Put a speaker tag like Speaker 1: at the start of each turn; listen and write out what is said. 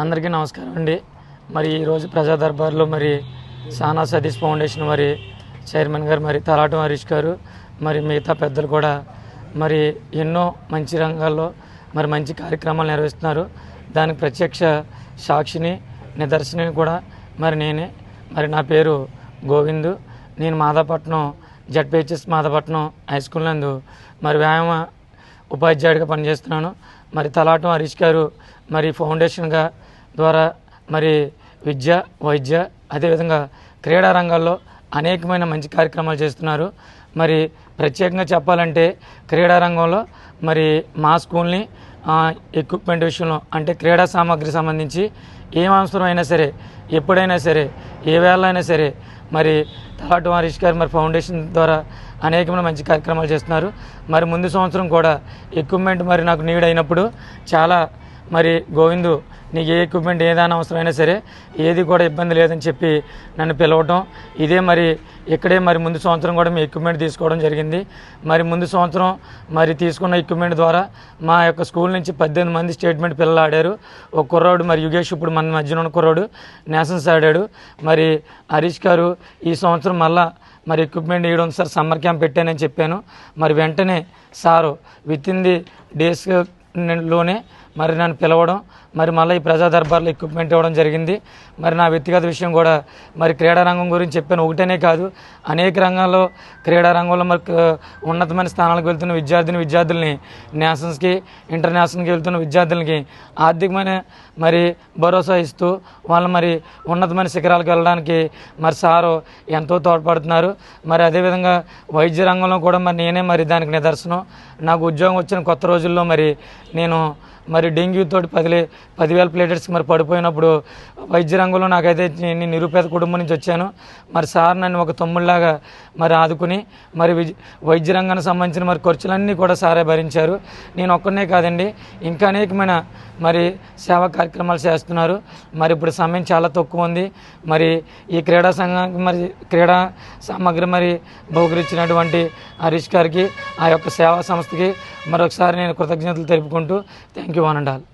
Speaker 1: అందరికీ నమస్కారం అండి. మరి ఈరోజు ప్రజా దర్బార్లో మరి సానా సతీష్ ఫౌండేషన్ మరి చైర్మన్ గారు మరి తలాటం హరీష్ గారు మరి మిగతా పెద్దలు కూడా మరి ఎన్నో మంచి రంగాల్లో మరి మంచి కార్యక్రమాలు నిర్వహిస్తున్నారు. దానికి ప్రత్యక్ష సాక్షిని నిదర్శనం కూడా మరి నేనే. మరి నా పేరు గోవిందు. నేను Madapatnam ZPHS Madapatnam high school నందు మరి వ్యాయామ ఉపాధ్యాయుడిగా పనిచేస్తున్నాను. మరి తలాటం హరీష్ గారు మరి ఫౌండేషన్గా ద్వారా మరి విద్య, వైద్య, అదేవిధంగా క్రీడా రంగాల్లో అనేకమైన మంచి కార్యక్రమాలు చేస్తున్నారు. మరి ప్రత్యేకంగా చెప్పాలంటే క్రీడా రంగంలో మరి మా స్కూల్ని ఎక్విప్మెంట్ విషయంలో అంటే క్రీడా సామాగ్రి సంబంధించి ఏం అవసరమైనా సరే, ఎప్పుడైనా సరే, ఏ వేళ అయినా సరే మరి తలాటం హరీష్ గారు మరి ఫౌండేషన్ ద్వారా అనేకమైన మంచి కార్యక్రమాలు చేస్తున్నారు. మరి ముందు సంవత్సరం కూడా ఎక్విప్మెంట్ మరి నాకు నీడ్ అయినప్పుడు చాలా మరి గోవిందు నీకు ఏ ఎక్విప్మెంట్ ఏదైనా అవసరమైనా సరే ఏది కూడా ఇబ్బంది లేదని చెప్పి నన్ను పిలవటం, ఇదే మరి ఇక్కడే మరి ముందు సంవత్సరం కూడా మీ ఎక్విప్మెంట్ తీసుకోవడం జరిగింది. మరి ముందు సంవత్సరం మరి తీసుకున్న ఎక్విప్మెంట్ ద్వారా మా యొక్క స్కూల్ నుంచి 18 మంది స్టేట్మెంట్ పిల్లలు ఆడారు. ఒక కుర్రాడు మరి యుగేష్ ఇప్పుడు మన మధ్యన ఉన్న కుర్రాడు నేషనల్స్ ఆడాడు. మరి హరీష్ గారు ఈ సంవత్సరం మళ్ళా మరి ఎక్విప్మెంట్ ఇవ్వడం సార్ సమ్మర్ క్యాంప్ పెట్టానని చెప్పాను. మరి వెంటనే సారు విత్ ఇన్ ది డేస్లోనే మరి నన్ను పిలవడం, మరి మళ్ళీ ఈ ప్రజా దర్బార్లో ఎక్విప్మెంట్ ఇవ్వడం జరిగింది. మరి నా వ్యక్తిగత విషయం కూడా మరి క్రీడా రంగం గురించి చెప్పాను. ఒకటనే కాదు, అనేక రంగాల్లో క్రీడా రంగంలో మరి ఉన్నతమైన స్థానాలకు వెళ్తున్న విద్యార్థుల్ని నేషనల్స్కి, ఇంటర్నేషనల్కి వెళ్తున్న విద్యార్థులకి ఆర్థికమైన మరి భరోసా ఇస్తూ వాళ్ళు మరి ఉన్నతమైన శిఖరాలకు వెళ్ళడానికి మరి సారు ఎంతో తోడ్పడుతున్నారు. మరి అదేవిధంగా వైద్య రంగంలో కూడా మరి నేనే మరి దానికి నిదర్శనం. నాకు ఉద్యోగం వచ్చిన కొత్త రోజుల్లో మరి నేను మరి డెంగ్యూతో 10,000 ప్లేటెట్స్కి మరి పడిపోయినప్పుడు వైద్య రంగంలో నాకైతే నేను నిరుపేద కుటుంబం నుంచి వచ్చాను. మరి సార్ నన్ను ఒక తమ్ముళ్ళలాగా మరి ఆదుకుని మరి వైద్య రంగానికి సంబంధించిన మరి ఖర్చులన్నీ కూడా సారే భరించారు. నేను ఒక్కనే కాదండి, ఇంకా అనేకమైన మరి సేవా కార్యక్రమాలు చేస్తున్నారు. మరి ఇప్పుడు సమయం చాలా తక్కువ ఉంది. మరి ఈ క్రీడా సంఘానికి మరి క్రీడా సామగ్రి మరి బహుకరించినటువంటి హరీష్ గారికి, ఆ యొక్క సేవా సంస్థకి మరొకసారి నేను కృతజ్ఞతలు తెలుపుకుంటూ thank you one and all.